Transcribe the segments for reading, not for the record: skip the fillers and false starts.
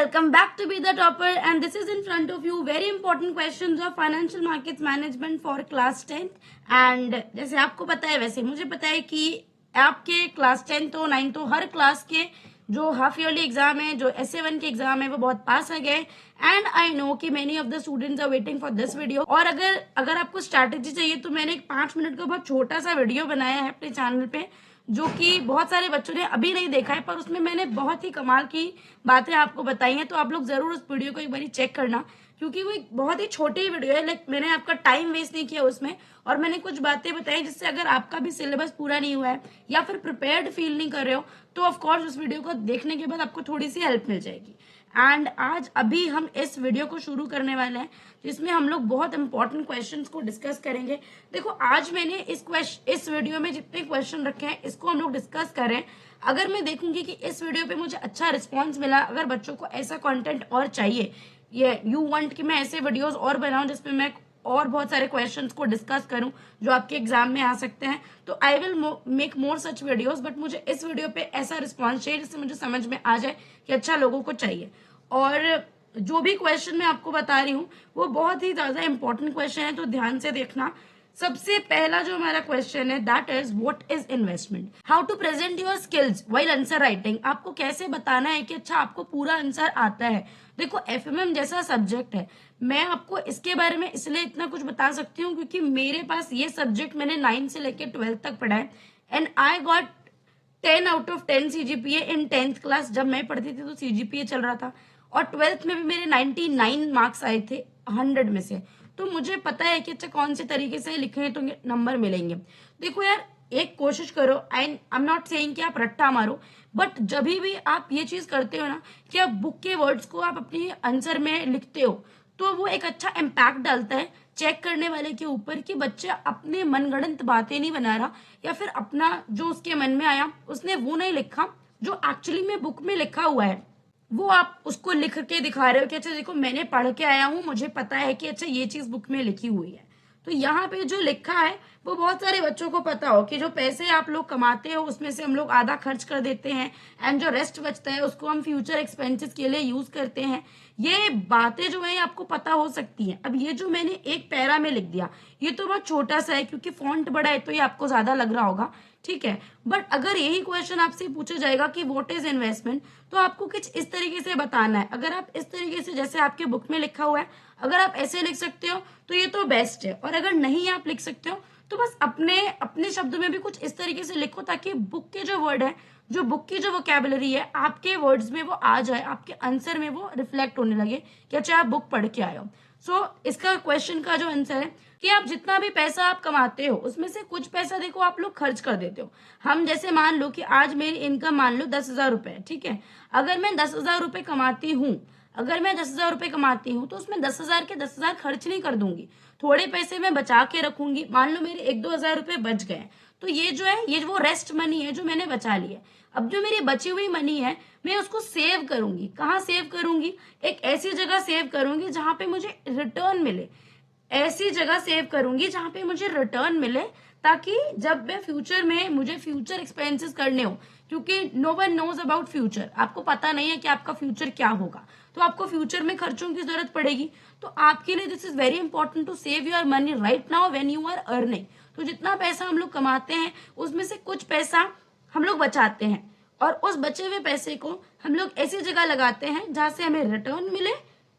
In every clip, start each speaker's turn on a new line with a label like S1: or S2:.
S1: welcome back to Be the Topper, and this is in front of you very important questions of financial markets management for class 10th. And जैसे आपको पता है वैसे मुझे पता है कि आपके क्लास 10th हो 9th हो हर क्लास के जो हाफ ईयरली एग्जाम है, जो SA1 के एग्जाम है, वो बहुत पास आ गए. एंड आई नो कि many of the students are waiting for this video. और अगर आपको स्ट्रैटेजी चाहिए तो मैंने एक 5 मिनट का बहुत छोटा सा वीडियो बनाया है अपने चैनल पे, जो कि बहुत सारे बच्चों ने अभी नहीं देखा है, पर उसमें मैंने बहुत ही कमाल की बातें आपको बताई हैं. तो आप लोग जरूर उस वीडियो को एक बार चेक करना, क्योंकि वो एक बहुत ही छोटी वीडियो है. लाइक मैंने आपका टाइम वेस्ट नहीं किया उसमें, और मैंने कुछ बातें बताई जिससे अगर आपका भी सिलेबस पूरा नहीं हुआ है या फिर प्रिपेयर्ड फील नहीं कर रहे हो तो ऑफकोर्स उस वीडियो को देखने के बाद आपको थोड़ी सी हेल्प मिल जाएगी. एंड आज अभी हम इस वीडियो को शुरू करने वाले हैं, जिसमें हम लोग बहुत इंपॉर्टेंट क्वेश्चंस को डिस्कस करेंगे. देखो, आज मैंने इस वीडियो में जितने क्वेश्चन रखे हैं इसको हम लोग डिस्कस करें. अगर मैं देखूंगी कि इस वीडियो पे मुझे अच्छा रिस्पॉन्स मिला, अगर बच्चों को ऐसा कंटेंट और चाहिए, ये यू वांट कि मैं ऐसे वीडियोस और बनाऊं जिसमें मैं और बहुत सारे क्वेश्चंस को डिस्कस करूं जो आपके एग्जाम में आ सकते हैं, तो I will make more such videos. But मुझे इस वीडियो पे ऐसा रिस्पॉन्स चाहिए जिससे मुझे समझ में आ जाए कि अच्छा लोगों को चाहिए. और जो भी क्वेश्चन मैं आपको बता रही हूँ वो बहुत ही ज्यादा इंपॉर्टेंट क्वेश्चन है, तो ध्यान से देखना. सबसे पहला जो हमारा क्वेश्चन है that is what is investment. How to present your skills while answer writing. आपको कैसे बताना है कि अच्छा आपको पूरा आंसर आता है. देखो, FMM जैसा सब्जेक्ट है, मैं आपको इसके बारे में इसलिए इतना कुछ बता सकती हूँ क्योंकि मेरे पास ये सब्जेक्ट मैंने 9 से लेकर 12th तक पढ़ा है. And I got 10 out of 10 CGPA in 10th class. जब मैं पढ़ती थी तो CGPA चल रहा था, और 12th में भी मेरे 99 मार्क्स आए थे 100 में से. तो मुझे पता है कि अच्छा कौन से तरीके से लिखे तो नंबर मिलेंगे. देखो यार, एक कोशिश करो. आई एम नॉट सेइंग कि आप रट्टा मारो, बट जब भी आप ये चीज करते हो ना कि आप बुक के वर्ड्स को आप अपने आंसर में लिखते हो, तो वो एक अच्छा इम्पैक्ट डालता है चेक करने वाले के ऊपर कि बच्चा अपने मनगढ़ंत बातें नहीं बना रहा, या फिर अपना जो उसके मन में आया उसने वो नहीं लिखा जो एक्चुअली में बुक में लिखा हुआ है, वो आप उसको लिख के दिखा रहे हो कि अच्छा देखो मैंने पढ़ के आया हूँ, मुझे पता है कि अच्छा ये चीज बुक में लिखी हुई है. तो यहाँ पे जो लिखा है वो बहुत सारे बच्चों को पता हो कि जो पैसे आप लोग कमाते हो उसमें से हम लोग आधा खर्च कर देते हैं, एंड जो रेस्ट बचता है उसको हम फ्यूचर एक्सपेंसेस के लिए यूज करते हैं. ये बातें जो है आपको पता हो सकती हैं. अब ये जो मैंने एक पैरा में लिख दिया ये तो बहुत छोटा सा है क्योंकि फॉन्ट बड़ा है, तो ये आपको ज्यादा लग रहा होगा, ठीक है. बट अगर यही क्वेश्चन आपसे पूछा जाएगा कि व्हाट इज इन्वेस्टमेंट, तो आपको कुछ इस तरीके से बताना है. अगर आप इस तरीके से जैसे आपके बुक में लिखा हुआ है, अगर आप ऐसे लिख सकते हो तो ये तो बेस्ट है. और अगर नहीं आप लिख सकते हो तो बस अपने शब्दों में भी कुछ इस तरीके से लिखो ताकि बुक के जो वर्ड है, जो बुक की जो वोकैबुलरी है, आपके वर्ड्स में वो आ जाए, आपके आंसर में वो रिफ्लेक्ट होने लगे कि अच्छा आप बुक पढ़ के आए हो. सो इसका क्वेश्चन का जो आंसर है कि आप जितना भी पैसा आप कमाते हो उसमें से कुछ पैसा देखो आप लोग खर्च कर देते हो. हम जैसे मान लो कि आज मेरी इनकम मान लो 10,000 रुपए, ठीक है. अगर मैं 10,000 रुपए कमाती हूँ, तो उसमें 10,000 के 10,000 खर्च नहीं कर दूंगी, थोड़े पैसे मैं बचा के रखूंगी. मान लो मेरे 1-2 हजार रुपए बच गए, तो ये जो है ये वो रेस्ट मनी है जो मैंने बचा ली है. अब जो मेरी बची हुई मनी है मैं उसको सेव करूंगी. कहाँ सेव करूंगी? एक ऐसी जगह सेव करूंगी जहां पे मुझे रिटर्न मिले. ऐसी जगह सेव करूंगी जहां पे मुझे रिटर्न मिले, ताकि जब मैं फ्यूचर में मुझे फ्यूचर एक्सपेंसेस करने हो, क्योंकि no one knows about future. आपको पता नहीं है कि आपका फ्यूचर क्या होगा, तो आपको फ्यूचर में खर्चों की जरूरत पड़ेगी. तो आपके लिए this is very important to save your money right now when you are earning. तो जितना पैसा हम लोग कमाते हैं उसमें से कुछ पैसा हम लोग बचाते हैं, और उस बचे हुए पैसे को हम लोग ऐसी जगह लगाते हैं जहां से हमें रिटर्न मिले,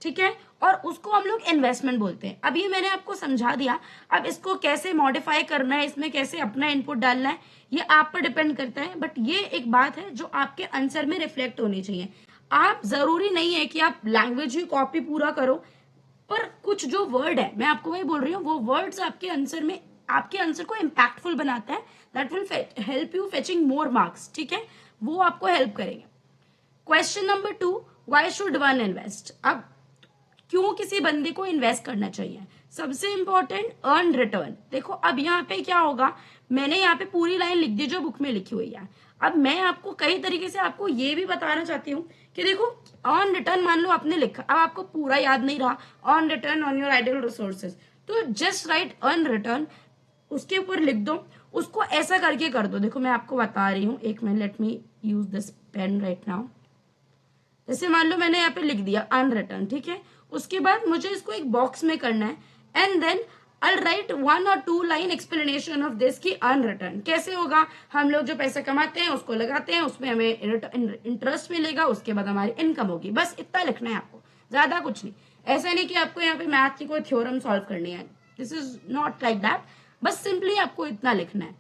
S1: ठीक है. और उसको हम लोग इन्वेस्टमेंट बोलते हैं. अब ये मैंने आपको समझा दिया. अब इसको कैसे मॉडिफाई करना है, इसमें कैसे अपना इनपुट डालना है, ये आप पर डिपेंड करता है. बट ये एक बात है जो आपके आंसर में रिफ्लेक्ट होनी चाहिए. आप जरूरी नहीं है कि आप लैंग्वेज ही कॉपी पूरा करो, पर कुछ जो वर्ड है, मैं आपको वही बोल रही हूँ, वो वर्ड्स आपके आंसर में आपके आंसर को इम्पैक्टफुल बनाता है. That will help you fetching more marks, ठीक है. वो आपको हेल्प करेंगे. Question number 2, why should one invest. अब क्यों किसी बंदे को इन्वेस्ट करना चाहिए? सबसे इंपॉर्टेंट, अर्न रिटर्न. देखो अब यहाँ पे क्या होगा, मैंने यहाँ पे पूरी लाइन लिख दी जो बुक में लिखी हुई है. अब मैं आपको कई तरीके से आपको ये भी बताना चाहती हूँ कि देखो, अर्न रिटर्न मान लो आपने लिखा, अब आपको पूरा याद नहीं रहा, earn return on your ideal resources, तो जस्ट राइट अर्न रिटर्न, उसके ऊपर लिख दो, उसको ऐसा करके कर दो. देखो मैं आपको बता रही हूँ, एक minute, let me use this pen right now. जैसे मान लो मैंने यहाँ पे लिख दिया अनरिटर्न, ठीक है। उसके बाद मुझे इसको एक बॉक्स में करना है and then I write 1 or 2 line explanation of this की अनरिटर्न कैसे होगा। हम लोग जो पैसे कमाते हैं उसको लगाते हैं, उसमें हमें इंटरेस्ट मिलेगा, उसके बाद हमारी इनकम होगी, बस इतना लिखना है आपको, ज्यादा कुछ नहीं। ऐसा नहीं कि आपको यहाँ पे मैथ की कोई थ्योरम सॉल्व करनी है, this is not like that, बस सिंपली आपको इतना लिखना है।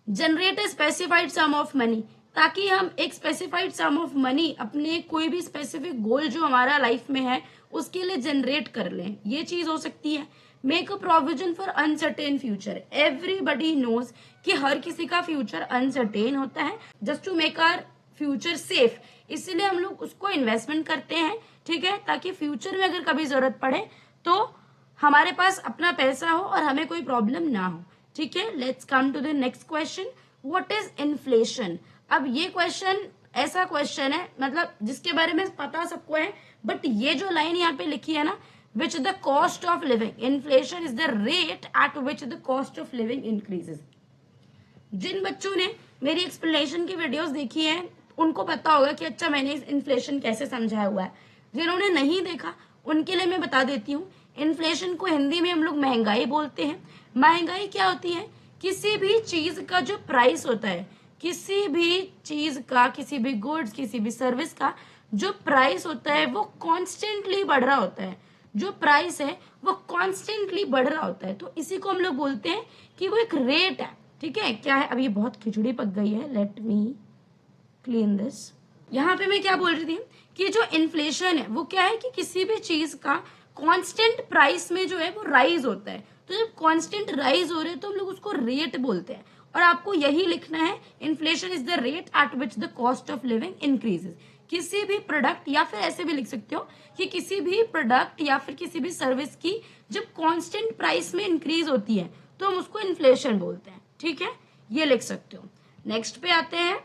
S1: Generate a specified sum of money, ताकि हम एक स्पेसिफाइड सम ऑफ मनी अपने कोई भी स्पेसिफिक गोल जो हमारा लाइफ में है उसके लिए जनरेट कर लें, ये चीज हो सकती है। Make a provision for uncertain future, everybody knows कि हर किसी का फ्यूचर अनसर्टेन होता है, just to make our future safe, इसलिए हम लोग उसको इन्वेस्टमेंट करते हैं, ठीक है, ताकि फ्यूचर में अगर कभी जरूरत पड़े तो हमारे पास अपना पैसा हो और हमें कोई प्रॉब्लम ना हो, ठीक है। Let's come to the next question, what is inflation. अब ये क्वेश्चन ऐसा क्वेश्चन है मतलब जिसके बारे में पता सबको है, बट ये जो लाइन यहाँ पे लिखी है ना, which the cost of living, inflation is the rate at which the cost of living increases. जिन बच्चों ने मेरी एक्सप्लेनेशन की वीडियोस देखी है उनको पता होगा कि अच्छा मैंने इन्फ्लेशन कैसे समझाया हुआ है। जिन्होंने नहीं देखा उनके लिए मैं बता देती हूँ, इन्फ्लेशन को हिंदी में हम लोग महंगाई बोलते हैं। महंगाई क्या होती है, किसी भी चीज का जो प्राइस होता है, किसी भी चीज का, किसी भी गुड्स, किसी भी सर्विस का जो प्राइस होता है वो कॉन्स्टेंटली बढ़ रहा होता है, जो प्राइस है वो कॉन्स्टेंटली बढ़ रहा होता है, तो इसी को हम लोग बोलते हैं कि वो एक रेट है, ठीक है। क्या है, अब ये बहुत खिचड़ी पक गई है, लेट मी क्लीन दिस। यहाँ पे मैं क्या बोल रही थी कि जो इन्फ्लेशन है वो क्या है कि किसी भी चीज का कांस्टेंट प्राइस में जो है वो राइज होता है, तो जब कांस्टेंट राइज हो रहे हैं तो हम लोग उसको रेट बोलते हैं, और आपको यही लिखना है, inflation is the rate at which the cost of living increases. किसी भी प्रोडक्ट, या फिर ऐसे भी लिख सकते हो कि किसी भी प्रोडक्ट या फिर किसी भी सर्विस की जब कांस्टेंट प्राइस में इंक्रीज होती है तो हम उसको इन्फ्लेशन बोलते हैं, ठीक है, ये लिख सकते हो। नेक्स्ट पे आते हैं,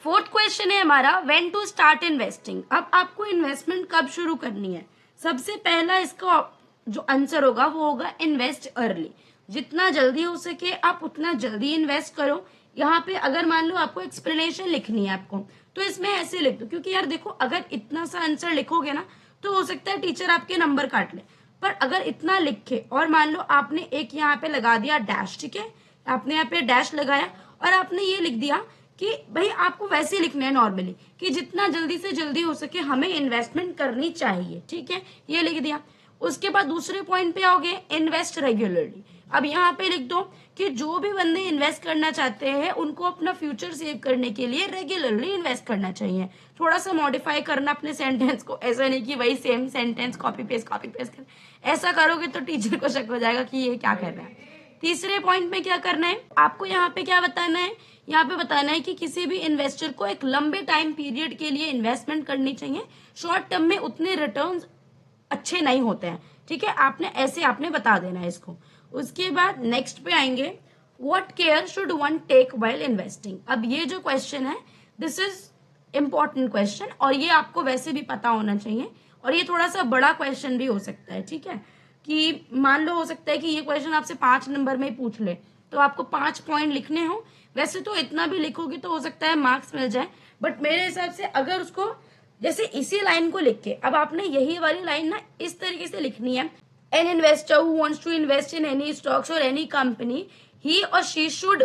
S1: फोर्थ क्वेश्चन है हमारा, व्हेन टू स्टार्ट इन्वेस्टिंग। अब आपको इन्वेस्टमेंट कब शुरू करनी है, सबसे पहला इसका जो आंसर होगा वो होगा इन्वेस्ट अर्ली। जितना जल्दी हो सके आप उतना जल्दी इन्वेस्ट करो। यहाँ पे अगर मान लो आपको एक्सप्लेनेशन लिखनी है आपको, तो इसमें ऐसे लिख दो, क्योंकि यार देखो अगर इतना सा आंसर लिखोगे ना तो हो सकता है टीचर आपके नंबर काट ले, पर अगर इतना लिखे और मान लो आपने एक यहाँ पे लगा दिया डैश, ठीक है, आपने यहाँ पे डैश लगाया और आपने ये लिख दिया कि भाई आपको वैसे ही लिखना है नॉर्मली कि जितना जल्दी से जल्दी हो सके हमें इन्वेस्टमेंट करनी चाहिए, ठीक है, ये लिख दिया। उसके बाद दूसरे पॉइंट पे आओगे, इन्वेस्ट रेगुलरली। अब यहाँ पे लिख दो कि जो भी बंदे इन्वेस्ट करना चाहते हैं उनको अपना फ्यूचर सेव करने के लिए रेगुलरली इन्वेस्ट करना चाहिए। थोड़ा सा मॉडिफाई करना अपने सेंटेंस को, ऐसा नहीं कि वही सेम सेंटेंस कॉपी पेस्ट कर, ऐसा करोगे तो टीचर को शक हो जाएगा कि ये क्या कर रहा है। तीसरे पॉइंट में क्या करना है आपको, यहाँ पे क्या बताना है, यहाँ पे बताना है कि किसी भी इन्वेस्टर को एक लंबे टाइम पीरियड के लिए इन्वेस्टमेंट करनी चाहिए, शॉर्ट टर्म में उतने रिटर्न्स अच्छे नहीं होते हैं, ठीक है, आपने बता देना है इसको। उसके बाद नेक्स्ट पे आएंगे, what care should one take while investing. अब ये जो क्वेश्चन है दिस इज इम्पोर्टेंट क्वेश्चन, और ये आपको वैसे भी पता होना चाहिए, और ये थोड़ा सा बड़ा क्वेश्चन भी हो सकता है, ठीक है, कि मान लो हो सकता है कि ये क्वेश्चन आपसे 5 नंबर में पूछ ले तो आपको 5 पॉइंट लिखने हो। वैसे तो इतना भी लिखोगे तो हो सकता है मार्क्स मिल जाए, बट मेरे हिसाब से अगर उसको जैसे इसी लाइन को लिख के, अब आपने यही वाली लाइन ना इस तरीके से लिखनी है, an investor who wants to invest in any stocks और एनी कंपनी, ही और she should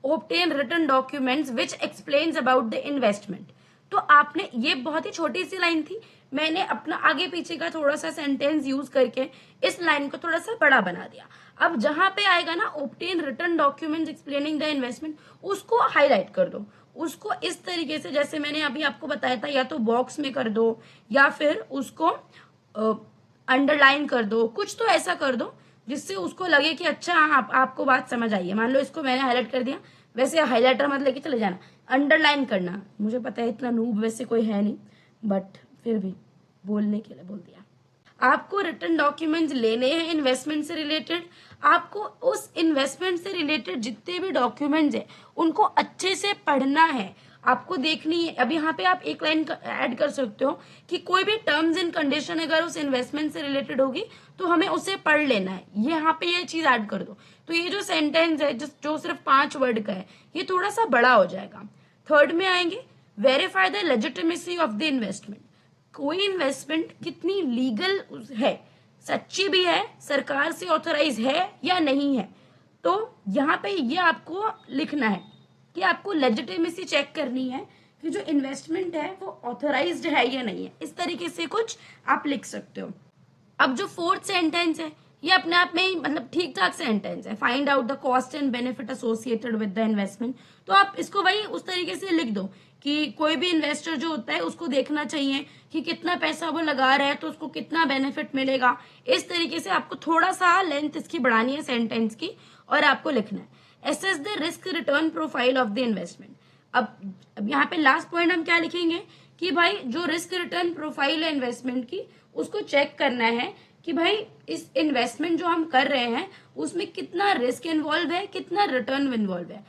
S1: obtain written documents which explains about the investment। तो आपने, ये बहुत ही छोटी सी लाइन थी, मैंने अपना आगे पीछे का थोड़ा सा सेंटेंस यूज करके इस लाइन को थोड़ा सा बड़ा बना दिया। अब जहां पे आएगा ना obtain written documents explaining the investment, उसको हाईलाइट कर दो, उसको इस तरीके से जैसे मैंने अभी आपको बताया था, या तो बॉक्स में कर दो या फिर उसको अंडरलाइन कर दो, कुछ तो ऐसा कर दो जिससे उसको लगे कि अच्छा आपको बात समझ आई है। मान लो इसको मैंने हाईलाइट कर दिया, वैसे हाईलाइटर मत लेके चले जाना, अंडरलाइन करना। मुझे पता है इतना नूब वैसे कोई है नहीं, बट फिर भी बोलने के लिए बोल दिया। आपको रिटर्न डॉक्यूमेंट्स लेने हैं इन्वेस्टमेंट से रिलेटेड, आपको उस इन्वेस्टमेंट से रिलेटेड जितने भी डॉक्यूमेंट्स हैं उनको अच्छे से पढ़ना है, आपको देखनी है। अब यहाँ पे आप एक लाइन ऐड कर सकते हो कि कोई भी टर्म्स एंड कंडीशन अगर उस इन्वेस्टमेंट से रिलेटेड होगी तो हमें उसे पढ़ लेना है, यहाँ पे ये चीज ऐड कर दो। तो ये जो सेंटेंस है जो सिर्फ 5 वर्ड का है, ये थोड़ा सा बड़ा हो जाएगा। थर्ड में आएंगे, verify the legitimacy of the investment, कोई इन्वेस्टमेंट कितनी लीगल है, सच्ची भी है, सरकार से ऑथराइज है या नहीं है। तो यहाँ पे ये आपको लिखना है कि आपको लेजिटिमेसी चेक करनी है कि जो इन्वेस्टमेंट है वो ऑथराइज्ड है या नहीं है। इस तरीके से कुछ आप लिख सकते हो। अब जो फोर्थ सेंटेंस है ये अपने आप में ही मतलब ठीक ठाक सेंटेंस है, find out the cost and benefit associated with the investment. तो आप इसको वही उस तरीके से लिख दो कि कोई भी इन्वेस्टर जो होता है उसको देखना चाहिए कि कितना पैसा वो लगा रहा है तो उसको कितना बेनिफिट मिलेगा। इस तरीके से आपको थोड़ा सा लेंथ इसकी बढ़ानी है सेंटेंस की और आपको लिखना है assess the risk return profile of the investment. अब यहाँ पे लास्ट पॉइंट हम क्या लिखेंगे कि भाई जो रिस्क रिटर्न प्रोफाइल है इन्वेस्टमेंट की उसको चेक करना है कि भाई इस इन्वेस्टमेंट जो हम कर रहे हैं उसमें कितना रिस्क इन्वॉल्व है, कितना रिटर्न इन्वॉल्व है।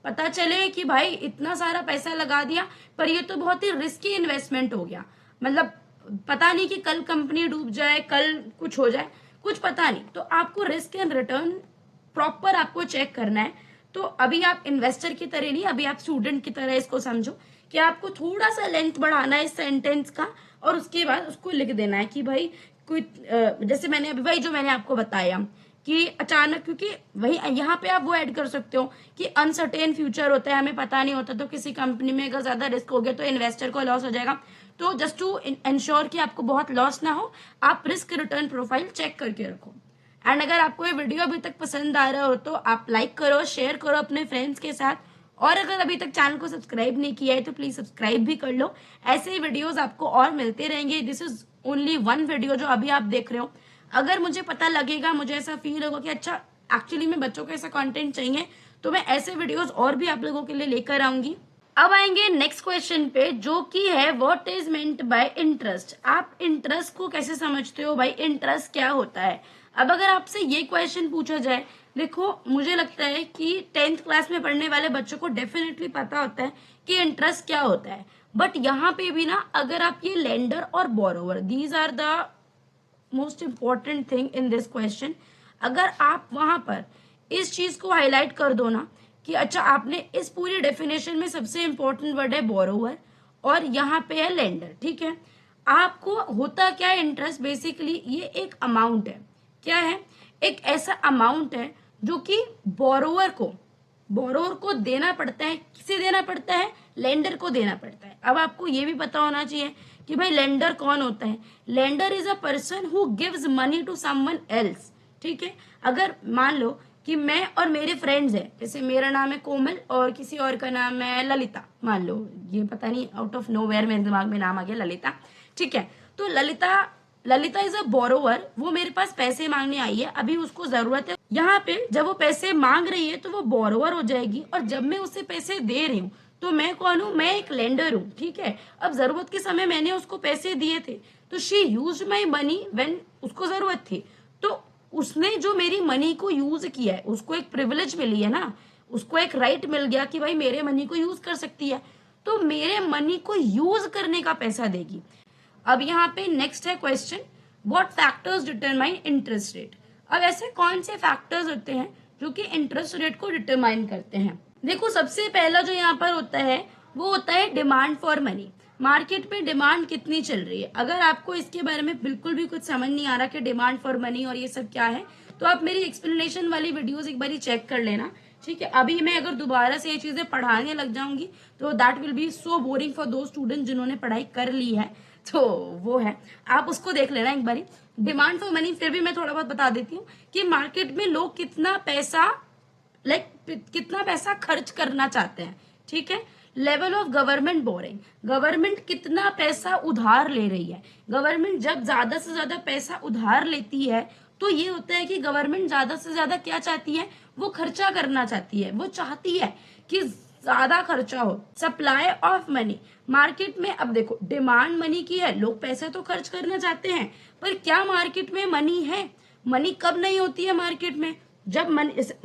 S1: पता चले कि भाई इतना सारा पैसा लगा दिया पर ये तो बहुत ही रिस्की इन्वेस्टमेंट हो गया, मतलब पता नहीं कि कल कंपनी डूब जाए, कल कुछ हो जाए, कुछ पता नहीं। तो आपको रिस्क एंड रिटर्न प्रॉपर आपको चेक करना है। तो अभी आप इन्वेस्टर की तरह नहीं, अभी आप स्टूडेंट की तरह इसको समझो कि आपको थोड़ा सा लेंथ बढ़ाना है इस सेंटेंस का और उसके बाद उसको लिख देना है कि भाई कोई जैसे मैंने अभी वही जो मैंने आपको बताया कि अचानक, क्योंकि वही यहाँ पे आप वो ऐड कर सकते हो कि अनसर्टेन फ्यूचर होता है, हमें पता नहीं होता, तो किसी कंपनी में अगर ज्यादा रिस्क हो गया तो इन्वेस्टर को लॉस हो जाएगा। तो जस्ट टू इंश्योर कि आपको बहुत लॉस ना हो, आप रिस्क रिटर्न प्रोफाइल चेक करके रखो। एंड अगर आपको ये वीडियो अभी तक पसंद आ रहा हो तो आप लाइक करो, शेयर करो अपने फ्रेंड्स के साथ, और अगर अभी तक चैनल को सब्सक्राइब नहीं किया है तो प्लीज सब्सक्राइब भी कर लो। ऐसे ही वीडियोस आपको और मिलते रहेंगे। This is only one video जो अभी आप देख रहे हो। अगर मुझे पता लगेगा, मुझे ऐसा फील होगा कि अच्छा एक्चुअली में बच्चों को ऐसा कंटेंट चाहिए, तो मैं ऐसे वीडियोस और भी आप लोगों के लिए लेकर आऊंगी। अब आएंगे नेक्स्ट क्वेश्चन पे, जो कि है what is meant by interest. आप इंटरेस्ट को कैसे समझते हो भाई, इंटरेस्ट क्या होता है। अब अगर आपसे ये क्वेश्चन पूछा जाए, देखो मुझे लगता है कि 10th क्लास में पढ़ने वाले बच्चों को डेफिनेटली पता होता है कि इंटरेस्ट क्या होता है। बट यहाँ पे भी ना, अगर आप ये लेंडर और borrower, these are the most important thing in this question, अगर आप वहां पर इस चीज को हाईलाइट कर दो ना कि अच्छा आपने इस पूरी डेफिनेशन में सबसे इंपॉर्टेंट वर्ड है बोरोवर और यहाँ पे है लेंडर, ठीक है। आपको होता क्या है, इंटरेस्ट बेसिकली ये एक अमाउंट है। क्या है? एक ऐसा अमाउंट है जो कि बोरोवर को देना पड़ता है। किसे देना पड़ता है? लेंडर को देना पड़ता है। अब आपको ये भी पता होना चाहिए कि भाई लेंडर कौन होता है। Lender is a person who gives money to someone else, ठीक है। अगर मान लो कि मैं और मेरे फ्रेंड्स हैं, जैसे मेरा नाम है कोमल और किसी और का नाम है ललिता, मान लो, ये पता नहीं आउट ऑफ नोवेयर मेरे दिमाग में नाम आ गया ललिता, ठीक है। तो ललिता इज अ बोरोवर, वो मेरे पास पैसे मांगने आई है, अभी उसको जरूरत है। यहाँ पे जब वो पैसे मांग रही है तो वो बोरोवर हो जाएगी, और जब मैं उसे पैसे दे रही हूँ तो मैं कौन हूँ? मैं एक लेंडर हूँ, ठीक है। अब जरूरत के समय मैंने उसको पैसे दिए थे, तो she used my money when उसको जरूरत थी। तो उसने जो मेरी मनी को यूज किया है, उसको एक प्रिविलेज मिली है ना, उसको एक राइट मिल गया कि भाई मेरे मनी को यूज कर सकती है, तो मेरे मनी को यूज करने का पैसा देगी। अब यहाँ पे नेक्स्ट है question, what factors determine interest rate. अब ऐसे कौन से फैक्टर्स होते हैं जो कि इंटरेस्ट रेट को डिटरमाइन करते हैं। देखो सबसे पहला जो यहाँ पर होता है वो होता है डिमांड फॉर मनी। मार्केट में डिमांड कितनी चल रही है। अगर आपको इसके बारे में बिल्कुल भी कुछ समझ नहीं आ रहा कि डिमांड फॉर मनी और ये सब क्या है, तो आप मेरी एक्सप्लेनेशन वाली वीडियोस एक बार चेक कर लेना, ठीक है। अभी मैं अगर दोबारा से ये चीजें पढ़ाने लग जाऊंगी तो that will be so boring for दो स्टूडेंट जिन्होंने पढ़ाई कर ली है, तो वो है, आप उसको देख लेना एक बारी। डिमांड फॉर मनी फिर भी मैं थोड़ा बहुत बता देती हूँ कि मार्केट में लोग कितना पैसा खर्च करना चाहते हैं, ठीक है। Level of government boring, government कितना पैसा उधार ले रही है। गवर्नमेंट जब ज्यादा से ज्यादा पैसा उधार लेती है तो ये होता है कि गवर्नमेंट ज्यादा से ज्यादा क्या चाहती है? वो खर्चा करना चाहती है, वो चाहती है कि ज्यादा खर्चा हो। सप्लाई ऑफ मनी, मार्केट में अब देखो डिमांड मनी की है, लोग पैसे तो खर्च करना चाहते हैं, पर क्या मार्केट में मनी है? मनी कब नहीं होती है मार्केट में? जब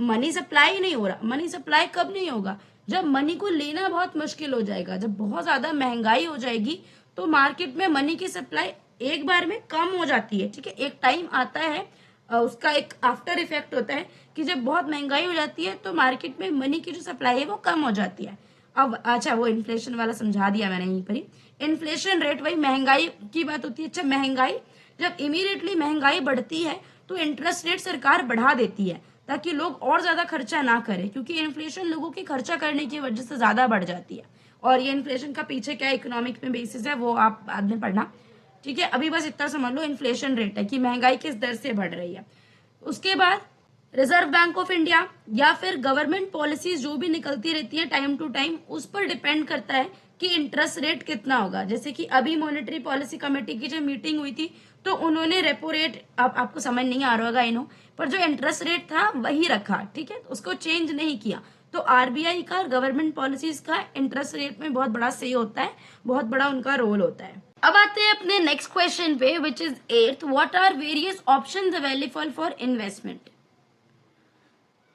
S1: मनी सप्लाई नहीं हो रहा। मनी सप्लाई कब नहीं होगा? जब मनी को लेना बहुत मुश्किल हो जाएगा, जब बहुत ज्यादा महंगाई हो जाएगी, तो मार्केट में मनी की सप्लाई एक बार में कम हो जाती है, ठीक है। एक टाइम आता है, उसका एक आफ्टर इफेक्ट होता है कि जब बहुत महंगाई हो जाती है तो मार्केट में मनी की जो सप्लाई है वो कम हो जाती है। अब अच्छा वो इन्फ्लेशन वाला समझा दिया मैंने यहीं पर ही। इन्फ्लेशन रेट वही महंगाई की बात होती है। अच्छा महंगाई, जब इमीडिएटली महंगाई बढ़ती है तो इंटरेस्ट रेट सरकार बढ़ा देती है ताकि लोग और ज्यादा खर्चा ना करें, क्योंकि इन्फ्लेशन लोगों की खर्चा करने की वजह से ज्यादा बढ़ जाती है। और ये इन्फ्लेशन का पीछे क्या इकोनॉमिक में बेसिस है वो आप बाद में पढ़ना, ठीक है। अभी बस इतना समझ लो इन्फ्लेशन रेट है कि महंगाई किस दर से बढ़ रही है। उसके बाद रिजर्व बैंक ऑफ इंडिया या फिर गवर्नमेंट पॉलिसीज जो भी निकलती रहती है टाइम टू टाइम, उस पर डिपेंड करता है कि इंटरेस्ट रेट कितना होगा। जैसे कि अभी मॉनेटरी पॉलिसी कमेटी की जब मीटिंग हुई थी तो उन्होंने रेपो रेट, अब आपको समझ नहीं आ रहा होगा इनो, पर जो इंटरेस्ट रेट था वही रखा, ठीक है, उसको चेंज नहीं किया। तो आरबीआई का गवर्नमेंट पॉलिसीज का इंटरेस्ट रेट में बहुत बड़ा से होता है, बहुत बड़ा उनका रोल होता है। अब आते हैं अपने नेक्स्ट क्वेश्चन पे, which is 8th, what are various options available for investment.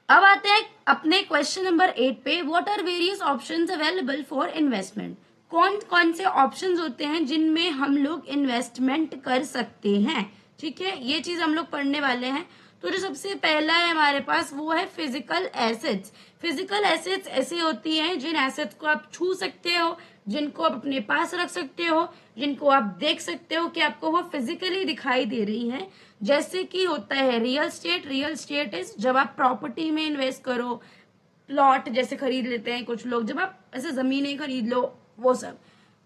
S1: अब आते हैं अपने क्वेश्चन नंबर 8 पे, what are various options available for investment. कौन कौन से ऑप्शंस होते हैं जिनमें हम लोग इन्वेस्टमेंट कर सकते हैं, ठीक है, ये चीज हम लोग पढ़ने वाले हैं। तो जो सबसे पहला है हमारे पास वो है फिजिकल एसेट्स। फिजिकल एसेट्स ऐसी होती हैं जिन एसेट्स को आप छू सकते हो, जिनको आप अपने पास रख सकते हो, जिनको आप देख सकते हो कि आपको वो फिजिकली दिखाई दे रही है। जैसे कि होता है real estate. Real estate is जब आप प्रॉपर्टी में इन्वेस्ट करो, प्लॉट जैसे खरीद लेते हैं कुछ लोग, जब आप ऐसे जमीनें खरीद लो, वो सब।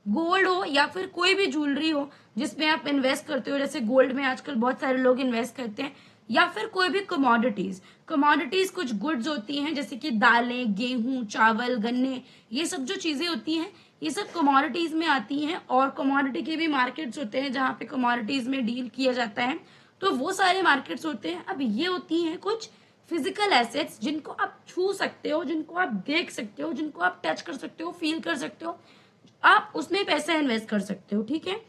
S1: गोल्ड हो या फिर कोई भी ज्वेलरी हो जिसमें आप इन्वेस्ट करते हो, जैसे गोल्ड में आजकल बहुत सारे लोग इन्वेस्ट करते हैं, या फिर कोई भी कमोडिटीज। कमोडिटीज कुछ गुड्स होती हैं जैसे कि दालें, गेहूं, चावल, गन्ने, ये सब जो चीजें होती हैं ये सब कमोडिटीज में आती हैं। और कमोडिटी के भी मार्केट्स होते हैं जहाँ पे कमोडिटीज में डील किया जाता है, तो वो सारे मार्केट्स होते हैं। अब ये होती हैं कुछ फिजिकल एसेट्स जिनको आप छू सकते हो, जिनको आप देख सकते हो, जिनको आप टच कर सकते हो, फील कर सकते हो, आप उसमें पैसा इन्वेस्ट कर सकते हो, ठीक है।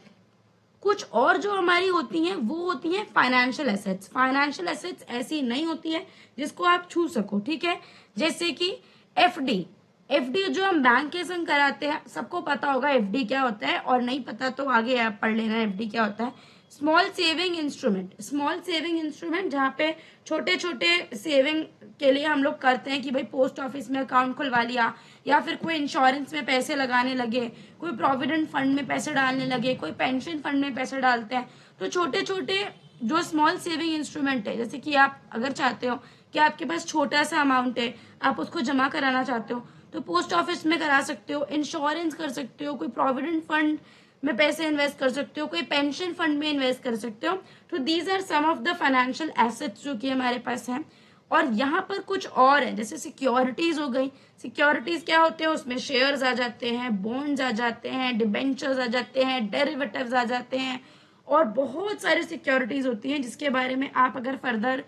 S1: कुछ और जो हमारी होती हैं वो होती हैं फाइनेंशियल एसेट्स। फाइनेंशियल एसेट्स ऐसी नहीं होती है जिसको आप छू सको, ठीक है। जैसे कि एफडी। एफडी जो हम बैंक के संग कराते हैं, सबको पता होगा एफडी क्या होता है, और नहीं पता तो आगे आप पढ़ लेना एफडी क्या होता है। Small saving instrument. Small saving instrument जहाँ पे छोटे छोटे सेविंग के लिए हम लोग करते हैं कि भाई पोस्ट ऑफिस में अकाउंट खुलवा लिया, या फिर कोई इंश्योरेंस में पैसे लगाने लगे, कोई प्रोविडेंट फंड में पैसे डालने लगे, कोई पेंशन फंड में पैसे डालते हैं। तो छोटे छोटे जो स्मॉल सेविंग इंस्ट्रूमेंट है, जैसे कि आप अगर चाहते हो कि आपके पास छोटा सा अमाउंट है, आप उसको जमा कराना चाहते हो, तो पोस्ट ऑफिस में करा सकते हो, इंश्योरेंस कर सकते हो, कोई प्रोविडेंट फंड में पैसे इन्वेस्ट कर सकते हो, कोई पेंशन फंड में इन्वेस्ट कर सकते हो। तो these are some of the financial assets जो कि हमारे पास हैं। और यहाँ पर कुछ और है, जैसे सिक्योरिटीज हो गई। सिक्योरिटीज क्या होते हैं, उसमें शेयर्स आ जाते हैं, बॉन्ड्स आ जाते हैं, डिबेंचर्स आ जाते हैं, डेरिवेटिव्स आ जाते हैं, और बहुत सारी सिक्योरिटीज होती हैं जिसके बारे में आप अगर फर्दर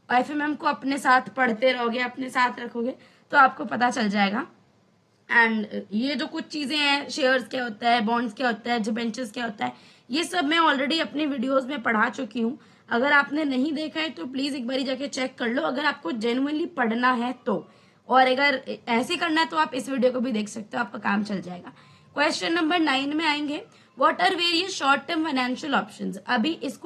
S1: एफएमएम को अपने साथ पढ़ते रहोगे, अपने साथ रखोगे, तो आपको पता चल जाएगा। एंड ये जो कुछ चीजें हैं, शेयर्स क्या होता है, बॉन्ड्स क्या होता है, डिबेंचर्स क्या होता है, ये सब मैं ऑलरेडी अपनी वीडियोस में पढ़ा चुकी हूँ। अगर आपने नहीं देखा है तो प्लीज एक बारी जाके चेक कर लो, अगर आपको जेन्युइनली पढ़ना है तो। और अगर ऐसे करना है तो आप इस वीडियो को भी देख सकते हो, आपका काम चल जाएगा। क्वेश्चन नंबर 9 में आएंगे, what are various short term financial options. अभी इस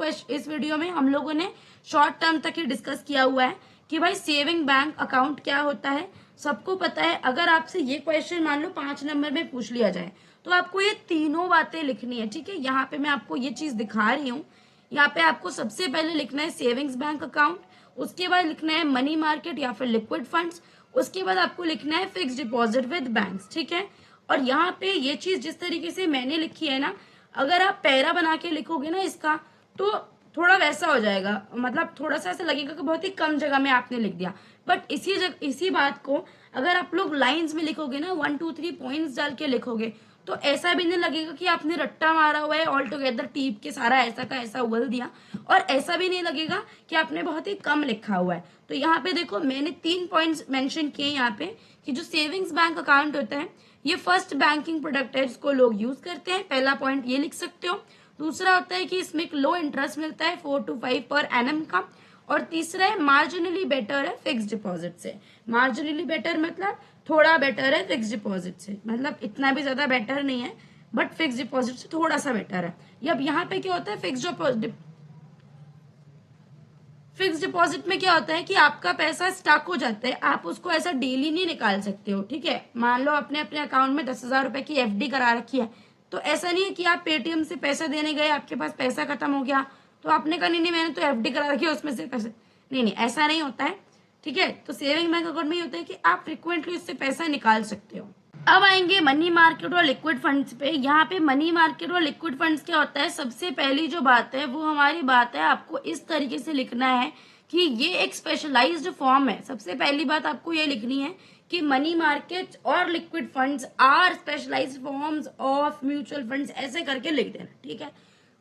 S1: वीडियो में हम लोगों ने शॉर्ट टर्म तक ही डिस्कस किया हुआ है कि भाई सेविंग बैंक अकाउंट क्या होता है, सबको पता है। अगर आपसे ये क्वेश्चन मान लो 5 नंबर में पूछ लिया जाए तो आपको ये तीनों बातें लिखनी है, ठीक है। यहाँ पे मैं आपको ये चीज दिखा रही हूँ। यहाँ पे आपको सबसे पहले लिखना है सेविंग्स बैंक अकाउंट, उसके बाद लिखना है मनी मार्केट या फिर लिक्विड फंड्स, उसके बाद आपको लिखना है फिक्स डिपॉजिट विद बैंक्स, ठीक है। और यहाँ पे ये चीज जिस तरीके से मैंने लिखी है ना, अगर आप पैरा बना के लिखोगे ना इसका, तो थोड़ा वैसा हो जाएगा, मतलब थोड़ा सा ऐसा लगेगा कि बहुत ही कम जगह में आपने लिख दिया। बट इसी बात को अगर आप लोग लाइंस में लिखोगे ना, 1 2 3 पॉइंट्स डाल के लिखोगे, तो ऐसा भी नहीं लगेगा कि आपने रट्टा मारा हुआ है, ऑल टुगेदर टीप के सारा ऐसा का ऐसा उगल दिया, और ऐसा भी नहीं लगेगा कि आपने बहुत ही कम लिखा हुआ है। तो यहाँ पे देखो मैंने 3 पॉइंट्स मेंशन किए यहाँ पे, कि जो सेविंग्स बैंक अकाउंट होता है ये फर्स्ट बैंकिंग प्रोडक्ट है जिसको लोग यूज करते हैं, पहला पॉइंट ये लिख सकते हो। दूसरा होता है कि इसमें एक लो इंटरेस्ट मिलता है 4 to 5 पर एनम का। और तीसरा है मार्जिनली बेटर है फिक्स डिपॉजिट से। मार्जिनली बेटर मतलब थोड़ा बेटर है फिक्स डिपॉजिट से, मतलब इतना भी ज्यादा बेटर नहीं है, बट फिक्स डिपॉजिट से थोड़ा सा बेटर है। अब यहाँ पे क्या होता है, फिक्स डिपॉजिट में क्या होता है कि आपका पैसा स्टक हो जाता है, आप उसको ऐसा डेली नहीं निकाल सकते हो, ठीक है। मान लो अपने अपने अकाउंट में 10,000 रुपए की एफडी करा रखी है, तो ऐसा नहीं है कि आप पेटीएम से पैसा देने गए, आपके पास पैसा खत्म हो गया तो आपने कहा नहीं मैंने तो एफडी करा रखी है उसमें से पैसे, नहीं ऐसा नहीं होता है, ठीक है। तो सेविंग बैंक अकाउंट में ये होता है कि आप फ्रिक्वेंटली उससे पैसा निकाल सकते हो। अब आएंगे मनी मार्केट और लिक्विड फंड्स पे। यहाँ पे मनी मार्केट और लिक्विड फंड्स क्या होता है, सबसे पहली जो बात है वो हमारी बात है, आपको इस तरीके से लिखना है कि ये एक स्पेशलाइज्ड फॉर्म है। सबसे पहली बात आपको ये लिखनी है कि मनी मार्केट और liquid funds are specialised forms of mutual funds, ऐसे करके लिख देना, ठीक है।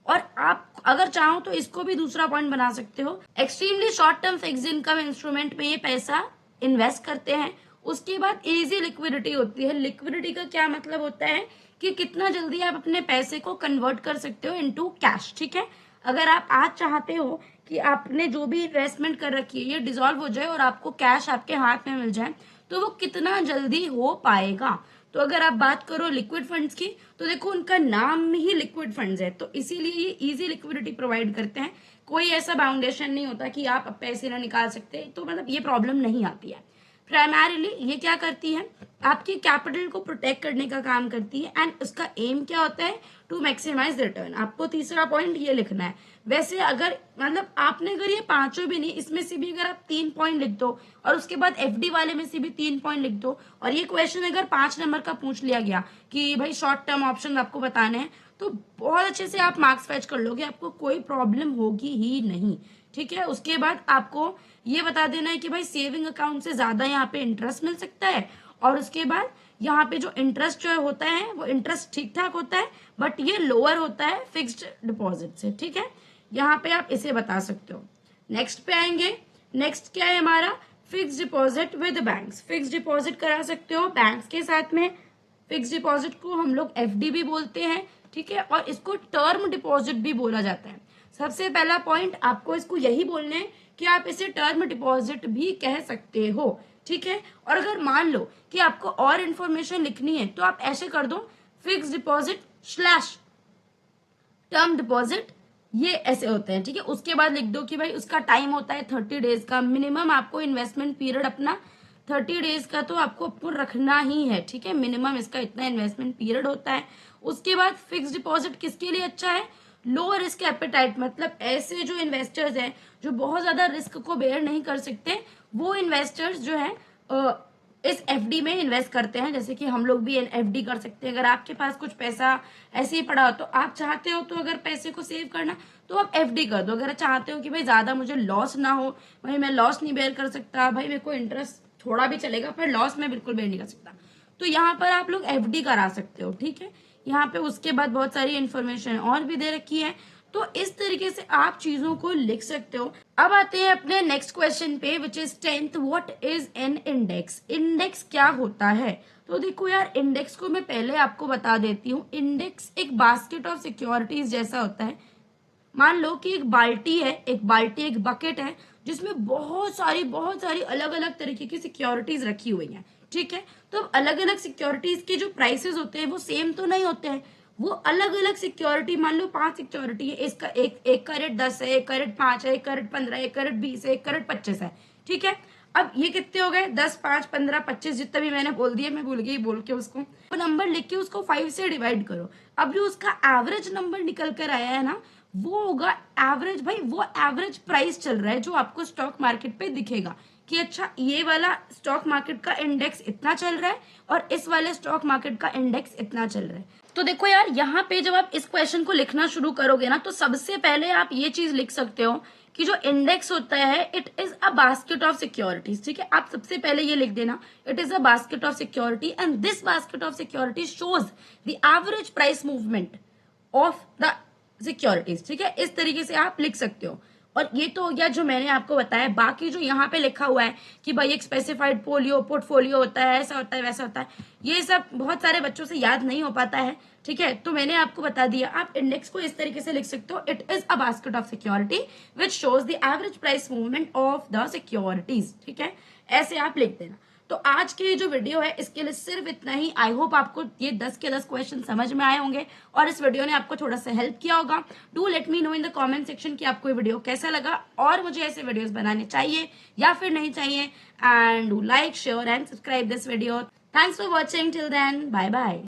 S1: और आप अगर चाहो तो इसको भी दूसरा पॉइंट बना सकते हो, extremely short term fixed income instrument में ये पैसा इन्वेस्ट करते हैं। उसके बाद इजी लिक्विडिटी होती है। लिक्विडिटी का क्या मतलब होता है कि कितना जल्दी आप अपने पैसे को कन्वर्ट कर सकते हो इनटू कैश, ठीक है। अगर आप आज चाहते हो कि आपने जो भी इन्वेस्टमेंट कर रखी है ये डिसॉल्व हो जाए और आपको कैश आपके हाथ में मिल जाए, तो वो कितना जल्दी हो पाएगा। तो अगर आप बात करो लिक्विड फंड्स की, तो देखो उनका नाम ही लिक्विड फंड्स है, तो इसीलिए ये इजी लिक्विडिटी प्रोवाइड करते हैं। कोई ऐसा बाउंडेशन नहीं होता कि आप पैसे ना निकाल सकते, तो मतलब ये प्रॉब्लम नहीं आती है। प्राइमरीली ये क्या करती है, आपकी कैपिटल को प्रोटेक्ट करने का काम करती है, एंड उसका एम क्या होता है, टू मैक्सिमाइज रिटर्न। आपको तीसरा पॉइंट ये लिखना है। वैसे अगर मतलब आपने अगर ये पांचों भी नहीं, इसमें से भी अगर आप 3 पॉइंट लिख दो और उसके बाद एफडी वाले में से भी 3 पॉइंट लिख दो, और ये क्वेश्चन अगर 5 नंबर का पूछ लिया गया कि भाई शॉर्ट टर्म ऑप्शन आपको बताने हैं, तो बहुत अच्छे से आप मार्क्स फैच कर लोगे, आपको कोई प्रॉब्लम होगी ही नहीं, ठीक है। उसके बाद आपको ये बता देना है कि भाई सेविंग अकाउंट से ज्यादा यहाँ पे इंटरेस्ट मिल सकता है, और उसके बाद यहाँ पे जो इंटरेस्ट जो होता है वो इंटरेस्ट ठीक ठाक होता है, बट ये लोअर होता है फिक्स्ड डिपॉजिट से, ठीक है। यहाँ पे आप इसे बता सकते हो। नेक्स्ट पे आएंगे। नेक्स्ट क्या है हमारा, fixed deposit with banks. Fixed deposit करा सकते हो बैंक्स के साथ में। फिक्स्ड डिपॉजिट को हम लोग एफडी भी बोलते हैं, ठीक है, और इसको टर्म डिपॉजिट भी बोला जाता है। सबसे पहला पॉइंट आपको इसको यही बोलना है कि आप इसे टर्म डिपॉजिट भी कह सकते हो, ठीक है। और अगर मान लो कि आपको और इन्फॉर्मेशन लिखनी है तो आप ऐसे कर दो, fixed deposit slash term deposit, ये ऐसे होते हैं, ठीक है। उसके बाद लिख दो कि भाई उसका टाइम होता है 30 डेज का, मिनिमम आपको इन्वेस्टमेंट पीरियड अपना 30 डेज का तो आपको रखना ही है, ठीक है। मिनिमम इसका इतना इन्वेस्टमेंट पीरियड होता है। उसके बाद फिक्स्ड डिपॉजिट किसके लिए अच्छा है, लो रिस्क एपेटाइट, मतलब ऐसे जो इन्वेस्टर्स हैं जो बहुत ज्यादा रिस्क को बेयर नहीं कर सकते, वो इन्वेस्टर्स जो है इस एफडी में इन्वेस्ट करते हैं। जैसे कि हम लोग भी एफडी कर सकते हैं। अगर आपके पास कुछ पैसा ऐसे ही पड़ा हो तो आप चाहते हो तो अगर पैसे को सेव करना तो आप एफडी कर दो। अगर चाहते हो कि भाई ज्यादा मुझे लॉस ना हो, भाई मैं लॉस नहीं बेयर कर सकता, भाई मेरे को इंटरेस्ट थोड़ा भी चलेगा पर लॉस मैं बिल्कुल बेयर नहीं कर सकता, तो यहाँ पर आप लोग एफडी करा सकते हो, ठीक है। यहाँ पे उसके बाद बहुत सारी इंफॉर्मेशन और भी दे रखी है, तो इस तरीके से आप चीजों को लिख सकते हो। अब आते हैं अपने नेक्स्ट क्वेश्चन पे, which is 10th, what is an index. Index क्या होता है, तो देखो यार इंडेक्स को मैं पहले आपको बता देती हूँ। इंडेक्स एक बास्केट ऑफ सिक्योरिटीज जैसा होता है। मान लो कि एक बाल्टी है, एक बकेट है जिसमें बहुत सारी अलग अलग तरीके की सिक्योरिटीज रखी हुई हैं, ठीक है। तो अलग अलग सिक्योरिटीज के जो प्राइसेस होते हैं वो सेम तो नहीं होते हैं, वो अलग अलग सिक्योरिटी, मान लो 5 सिक्योरिटी है, इसका एक का रेट 10 है, एक का रेट 5 है, एक का रेट 15 है, एक का रेट 20 है, एक का रेट 25 है, ठीक है। अब ये कितने हो गए, 10, 5, 15, 25, जितना भी मैंने बोल दिया, मैं भूल गई बोल के उसको। वो नंबर लिख के उसको 5 से डिवाइड करो। अब जो उसका एवरेज नंबर निकल कर आया है ना, वो होगा एवरेज, भाई वो एवरेज प्राइस चल रहा है जो आपको स्टॉक मार्केट पे दिखेगा कि अच्छा ये वाला स्टॉक मार्केट का इंडेक्स इतना चल रहा है और इस वाले स्टॉक मार्केट का इंडेक्स इतना चल रहा है। तो देखो यार यहाँ पे जब आप इस क्वेश्चन को लिखना शुरू करोगे ना, तो सबसे पहले आप ये चीज लिख सकते हो कि जो इंडेक्स होता है it is a basket of securities, ठीक है। आप सबसे पहले ये लिख देना, it is a basket of security and this basket of security shows the average price movement of the securities, ठीक है। इस तरीके से आप लिख सकते हो। और ये तो हो गया जो मैंने आपको बताया। बाकी जो यहाँ पे लिखा हुआ है कि भाई एक स्पेसिफाइड पोर्टफोलियो होता है, ऐसा होता है, वैसा होता है, ये सब बहुत सारे बच्चों से याद नहीं हो पाता है, ठीक है। तो मैंने आपको बता दिया, आप इंडेक्स को इस तरीके से लिख सकते हो, it is a basket of security which shows the average price movement of the securities, ठीक है। ऐसे आप लिख देना। तो आज की जो वीडियो है इसके लिए सिर्फ इतना ही। आई होप आपको ये 10 के 10 क्वेश्चन समझ में आए होंगे और इस वीडियो ने आपको थोड़ा सा हेल्प किया होगा। Do let me know in the comment section कि आपको ये वीडियो कैसा लगा और मुझे ऐसे वीडियोस बनाने चाहिए या फिर नहीं चाहिए। And do like, share and subscribe this video. Thanks for watching, till then bye bye.